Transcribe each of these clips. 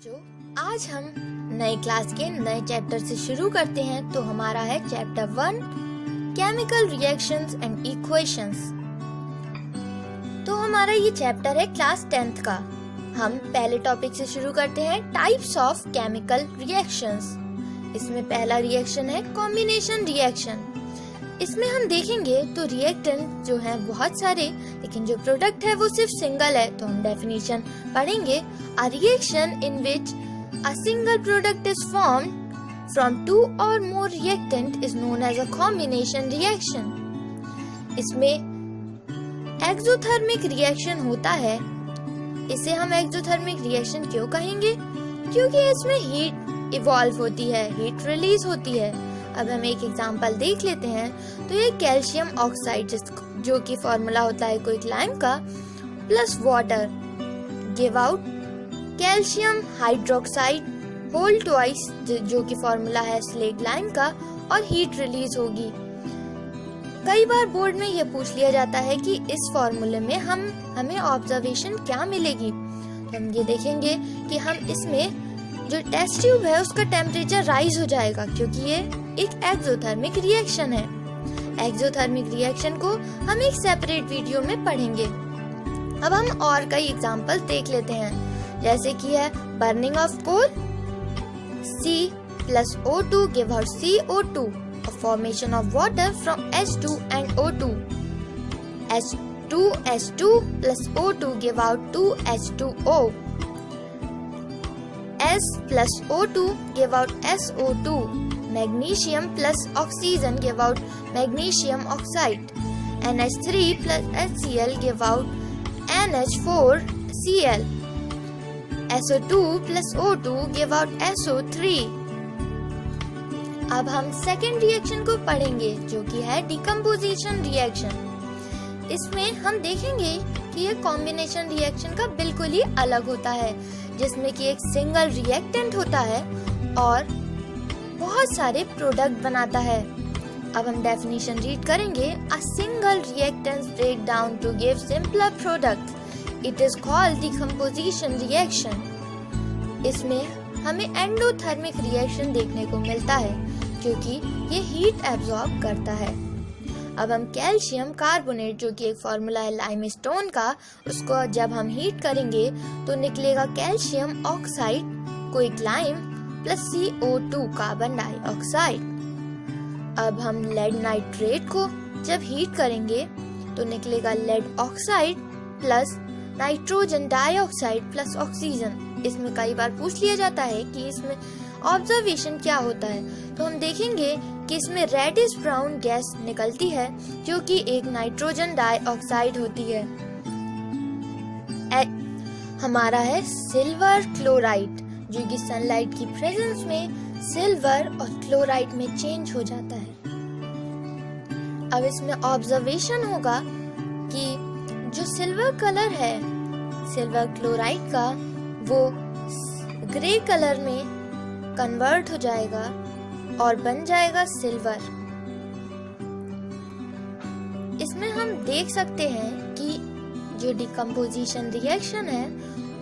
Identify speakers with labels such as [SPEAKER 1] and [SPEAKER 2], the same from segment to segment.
[SPEAKER 1] बच्चों, आज हम नए क्लास के नए चैप्टर से शुरू करते हैं। तो हमारा है chapter 1 chemical reactions and equations. तो हमारा ये चैप्टर है क्लास 10th का। हम पहले टॉपिक से शुरू करते हैं, टाइप्स ऑफ केमिकल रिएक्शंस। इसमें पहला रिएक्शन है कॉम्बिनेशन रिएक्शन। इसमें हम देखेंगे तो रिएक्टेंट जो है बहुत सारे, लेकिन जो प्रोडक्ट है वो सिर्फ सिंगल है। तो हम डेफिनेशन पढ़ेंगे। A reaction in which a single product is formed from two or more reactant is known as a combination reaction. इसमें एक्सोथर्मिक रिएक्शन होता है। इसे हम एक्सोथर्मिक रिएक्शन क्यों कहेंगे? क्योंकि इसमें हीट इवॉल्व होती है, हीट रिलीज होती है। अब हम एक एग्जांपल देख लेते हैं। तो ये कैल्शियम ऑक्साइड जो कि फॉर्मूला होता है क्विक लाइम का, plus water give out calcium hydroxide whole twice, जो कि फॉर्मूला है स्लेग लाइम का, और हीट रिलीज होगी। कई बार बोर्ड में ये पूछ लिया जाता है कि इस फॉर्मूले में हमें ऑब्जर्वेशन क्या मिलेगी। तो हम ये देखेंगे कि हम इसमें जो टेस्ट ट्यूब है उसका टेम्परेचर राइज हो जाएगा, क्योंकि ये एक एक्सोथर्मिक रिएक्शन है। एक्सोथर्मिक रिएक्शन को हम एक सेपरेट वीडियो में पढ़ेंगे। अब हम और कई एग्जांपल देख लेते हैं, जैसे कि है burning of coal, C plus O2 give out CO2, a formation of water from H2 and O2. H2 plus O2 give out 2H2O. S plus O2 give out SO2. Magnesium plus oxygen give out magnesium oxide. NH3 plus HCl give out NH4Cl. SO2 plus O2 give out SO3. अब हम second reaction को पढ़ेंगे, जो कि है decomposition reaction. इसमें हम देखेंगे कि ये कॉम्बिनेशन रिएक्शन का बिल्कुल ही अलग होता है, जिसमें कि एक सिंगल रिएक्टेंट होता है और बहुत सारे प्रोडक्ट बनाता है। अब हम डेफिनेशन रीड करेंगे। A single reactant break down to give simpler product, it is called decomposition reaction. इसमें हमें एंडोथर्मिक रिएक्शन देखने को मिलता है, क्योंकि ये हीट एब्जॉर्ब करता है। अब हम कैल्शियम कार्बोनेट, जो कि एक फॉर्मूला है लाइमस्टोन का, उसको जब हम हीट करेंगे तो निकलेगा calcium oxide quick lime plus CO2 carbon dioxide. अब हम लेड नाइट्रेट को जब हीट करेंगे तो निकलेगा lead oxide plus nitrogen dioxide plus oxygen. इसमें कई बार पूछ लिया जाता है कि इसमें ऑब्जर्वेशन क्या होता है। तो हम देखेंगे कि इसमें रेडिश ब्राउन गैस निकलती है, जो कि एक नाइट्रोजन डाइऑक्साइड होती है। हमारा है सिल्वर क्लोराइड, जो कि सनलाइट की प्रेजेंस में सिल्वर और क्लोराइड में चेंज हो जाता है। अब इसमें ऑब्जर्वेशन होगा कि जो सिल्वर कलर है सिल्वर क्लोराइड का, वो ग्रे कलर में कन्वर्ट हो जाएगा और बन जाएगा सिल्वर। इसमें हम देख सकते हैं कि जो डिकम्पोजिशन रिएक्शन है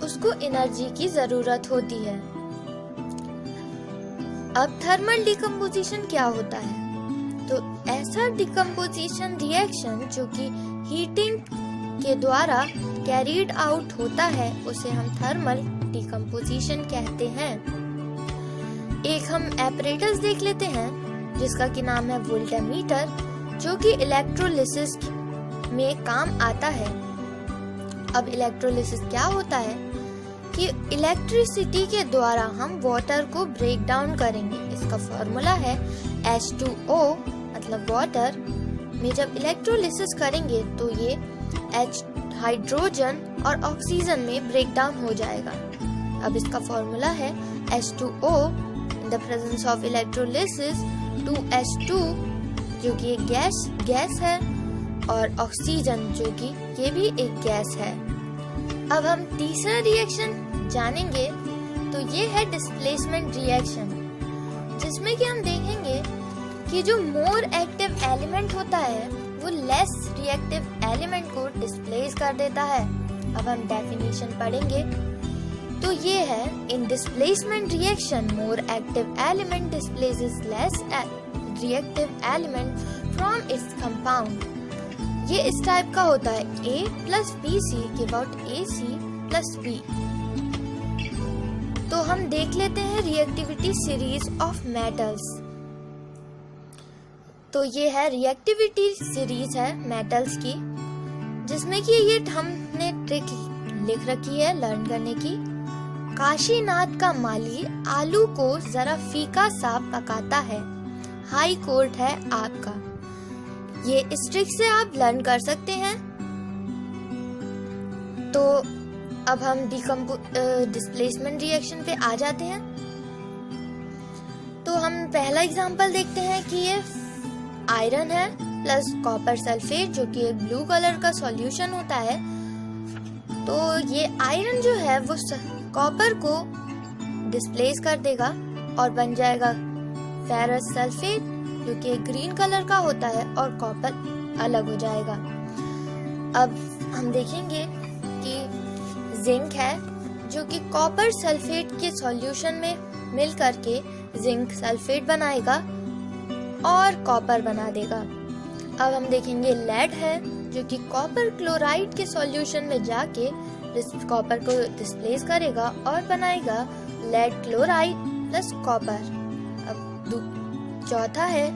[SPEAKER 1] उसको एनर्जी की जरूरत होती है। अब थर्मल डिकम्पोजिशन क्या होता है? तो ऐसा डिकम्पोजिशन रिएक्शन जो कि हीटिंग के द्वारा कैरीड आउट होता है, उसे हम थर्मल डिकम्पोजिशन कहते हैं। एक हम एपरेटस देख लेते हैं, जिसका की नाम है वोल्टामीटर, जो कि इलेक्ट्रोलिसिस में काम आता है। अब इलेक्ट्रोलिसिस क्या होता है कि इलेक्ट्रिसिटी के द्वारा हम वाटर को ब्रेक डाउन करेंगे। इसका फॉर्मूला है H2O, मतलब वाटर में जब इलेक्ट्रोलिसिस करेंगे तो ये H हाइड्रोजन और ऑक्सीजन में ब्रेक डाउन हो जाएगा। अब इसका फॉर्मूला है H2O in the presence of electrolysis 2H2, जो कि एक गैस है, और ऑक्सीजन, जो कि ये भी एक गैस है। अब हम तीसरा रिएक्शन जानेंगे, तो ये है डिस्प्लेसमेंट रिएक्शन, जिसमें कि हम देखेंगे कि जो मोर एक्टिव एलिमेंट होता है वो लेस रिएक्टिव एलिमेंट को डिस्प्लेस कर देता है। अब हम डेफिनेशन पढ़ेंगे। तो ये है इन displacement reaction more active element displaces less reactive element from its compound. ये इस टाइप का होता है A plus BC give out AC plus B। तो हम देख लेते हैं रिएक्टिविटी सीरीज ऑफ मेटल्स। तो ये है रिएक्टिविटी सीरीज है मेटल्स की, जिसमें कि ये हमने ट्रिक लिख रखी है लर्न करने की। काशीनाथ का माली आलू को जरा फीका सा पकाता है, हाई कोर्ट है आपका। ये इस ट्रिक से आप लर्न कर सकते हैं। तो अब हम डिस्प्लेसमेंट रिएक्शन पे आ जाते हैं। तो हम पहला एग्जांपल देखते हैं कि ये आयरन है प्लस कॉपर सल्फेट, जो कि एक ब्लू कलर का सॉल्यूशन होता है। तो ये आयरन जो है वो कॉपर को डिस्प्लेस कर देगा और बन जाएगा फेरस सल्फेट, जो कि एक ग्रीन कलर का होता है, और कॉपर अलग हो जाएगा। अब हम देखेंगे कि जिंक है, जो कि कॉपर सल्फेट के सॉल्यूशन में मिल करके जिंक सल्फेट बनाएगा और कॉपर बना देगा। अब हम देखेंगे लेड है, जो कि कॉपर क्लोराइड के सॉल्यूशन में जाके कॉपर को डिस्प्लेस करेगा और बनाएगा लेड क्लोराइड प्लस कॉपर। अब चौथा है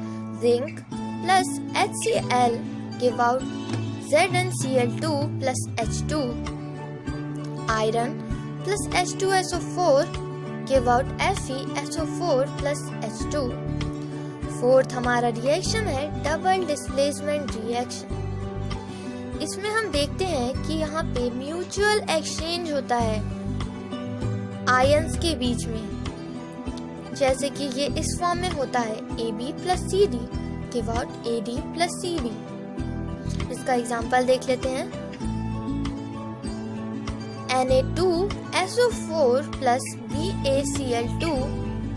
[SPEAKER 1] zinc plus HCl give out ZnCl2 plus H2। Iron plus H2SO4 give out FeSO4 plus H2। Fourth हमारा रिएक्शन है डबल डिस्प्लेसमेंट रिएक्शन। इसमें हम देखते हैं कि यहाँ पे म्यूचुअल एक्सचेंज होता है आयंस के बीच में, जैसे कि ये इस फॉर्म में होता है AB plus CD give out AD plus CD। इसका एग्जांपल देख लेते हैं। Na2SO4 plus BaCl2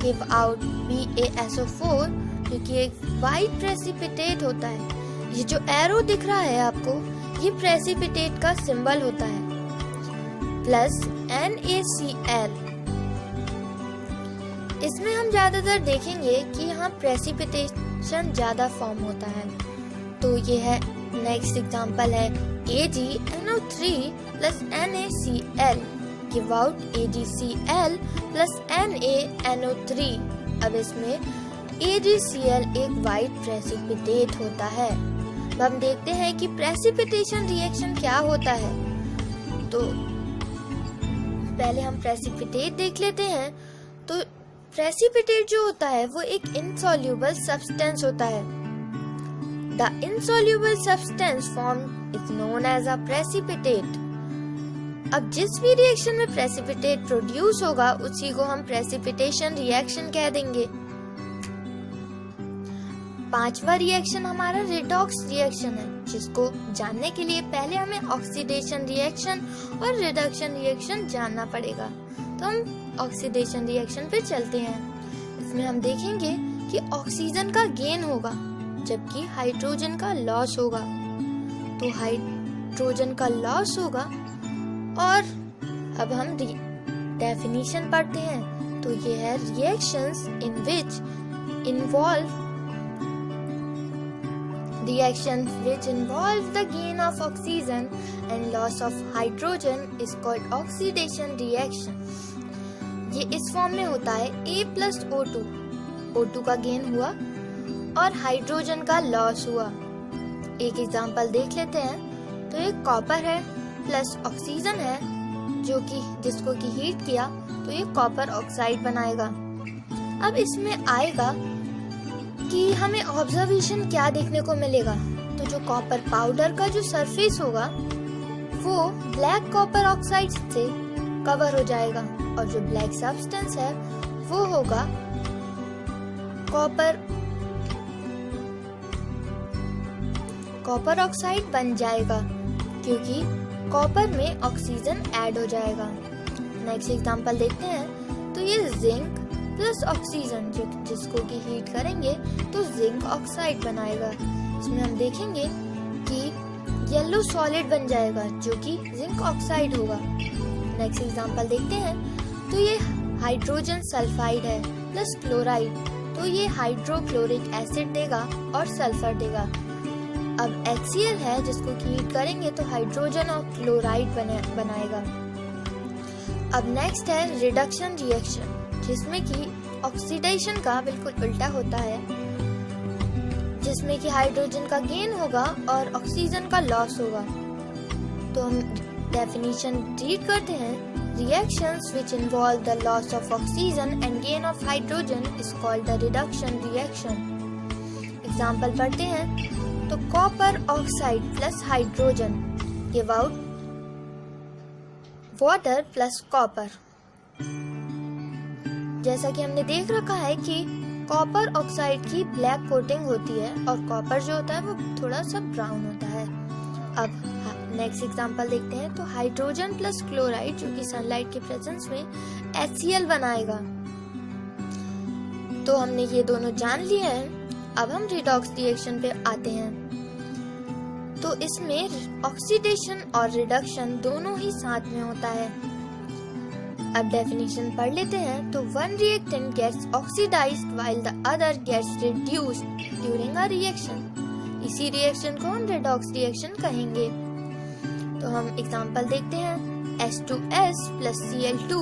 [SPEAKER 1] give out BaSO4, जो कि एक वाइट प्रेसिपिटेट होता है। ये जो एरो दिख रहा है आपको, ये प्रेसिपिटेट का सिंबल होता है, प्लस NaCl। इसमें हम ज्यादातर देखेंगे कि यहाँ प्रेसिपिटेशन ज्यादा फॉर्म होता है। तो ये है नेक्स्ट एग्जांपल है AgNO3 plus NaCl give out AgCl plus NaNO3। अब इसमें AgCl एक वाइट प्रेसिपिटेट होता है। अब हम देखते हैं कि प्रेसिपिटेशन रिएक्शन क्या होता है। तो पहले हम प्रेसिपिटेट देख लेते हैं। तो प्रेसिपिटेट जो होता है वो एक इनसॉल्युबल सब्सटेंस होता है। The insoluble substance form is known as a precipitate. अब जिस भी रिएक्शन में प्रेसिपिटेट प्रोड्यूस होगा उसी को हम प्रेसिपिटेशन रिएक्शन कह देंगे। पांचवा रिएक्शन हमारा रिडॉक्स रिएक्शन है, जिसको जानने के लिए पहले हमें ऑक्सीडेशन रिएक्शन और रिडक्शन रिएक्शन जानना पड़ेगा। तो हम ऑक्सीडेशन रिएक्शन पे चलते हैं। इसमें हम देखेंगे कि ऑक्सीजन का गेन होगा जबकि हाइड्रोजन का लॉस होगा। तो हाइड्रोजन का लॉस होगा। और अब हम डेफिनेशन पढ़ते हैं। तो ये है reactions in which involve Reactions which involve the gain of oxygen and loss of hydrogen is called oxidation reaction. ये इस फॉर्म में होता है A plus O2, O2 का गेन हुआ और हाइड्रोजन का लॉस हुआ। एक एग्जांपल देख लेते हैं। तो एक कॉपर है प्लस ऑक्सीजन है, जो कि जिसको कि हीट किया तो ये कॉपर ऑक्साइड बनाएगा। अब इसमें आएगा कि हमें ऑब्जर्वेशन क्या देखने को मिलेगा। तो जो कॉपर पाउडर का जो सरफेस होगा वो ब्लैक कॉपर ऑक्साइड से कवर हो जाएगा और जो ब्लैक सब्सटेंस है वो होगा कॉपर ऑक्साइड बन जाएगा, क्योंकि कॉपर में ऑक्सीजन ऐड हो जाएगा। नेक्स्ट एग्जांपल देखते हैं। तो ये जिंक प्लस ऑक्सीजन जिसको कि हीट करेंगे तो जिंक ऑक्साइड बनाएगा। इसमें हम देखेंगे कि येलो सॉलिड बन जाएगा जो कि जिंक ऑक्साइड होगा। नेक्स्ट एग्जांपल देखते हैं। तो ये हाइड्रोजन सल्फाइड है प्लस क्लोराइड, तो ये हाइड्रोक्लोरिक एसिड देगा और सल्फर देगा। अब HCl है जिसको हीट करेंगे तो हाइड्रोजन और क्लोराइड बनाएगा। अब नेक्स्ट है रिडक्शन रिएक्शन, जिसमें कि ऑक्सीडेशन का बिल्कुल उल्टा होता है, जिसमें कि हाइड्रोजन का गेन होगा और ऑक्सीजन का लॉस होगा। तो हम डेफिनेशन रीड करते हैं। Reactions which involve the loss of oxygen and gain of hydrogen is called the reduction reaction. Example पढ़ते हैं तो copper oxide plus hydrogen give out water plus copper. जैसा कि हमने देख रखा है कि कॉपर ऑक्साइड की ब्लैक कोटिंग होती है और कॉपर जो होता है वो थोड़ा सा ब्राउन होता है। अब नेक्स्ट एग्जांपल देखते हैं तो हाइड्रोजन प्लस क्लोराइड जो कि सनलाइट के प्रेजेंस में HCl बनाएगा। तो हमने ये दोनों जान लिए हैं। अब हम रिडॉक्स रिएक्शन पे आते हैं। तो इसमें ऑक्सीडेशन और रिडक्शन दोनों ही साथ में होता है। अब डेफिनेशन पढ़ लेते हैं तो one reactant gets oxidised while the other gets reduced during a reaction. इसी रिएक्शन को हम रिडॉक्स रिएक्शन कहेंगे। तो हम एग्जांपल देखते हैं H2S plus Cl2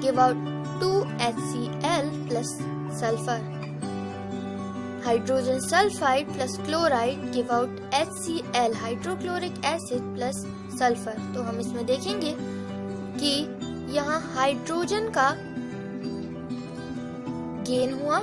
[SPEAKER 1] give out 2HCl plus sulfur. Hydrogen sulfide plus chloride give out HCl hydrochloric acid plus sulfur. तो हम इसमें देखेंगे कि यहाँ हाइड्रोजन का गेन हुआ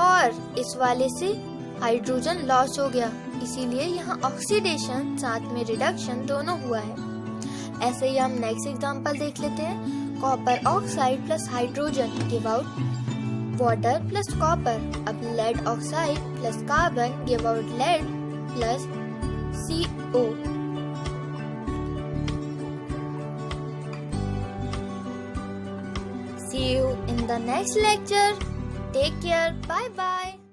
[SPEAKER 1] और इस वाले से हाइड्रोजन लॉस हो गया, इसीलिए यहाँ ऑक्सीडेशन साथ में रिडक्शन दोनों हुआ है। ऐसे ही हम नेक्स्ट एग्जांपल देख लेते हैं। Copper oxide plus hydrogen give out water plus copper. अब lead oxide plus carbon give out lead plus CO। See you in the next lecture. Take care. Bye bye.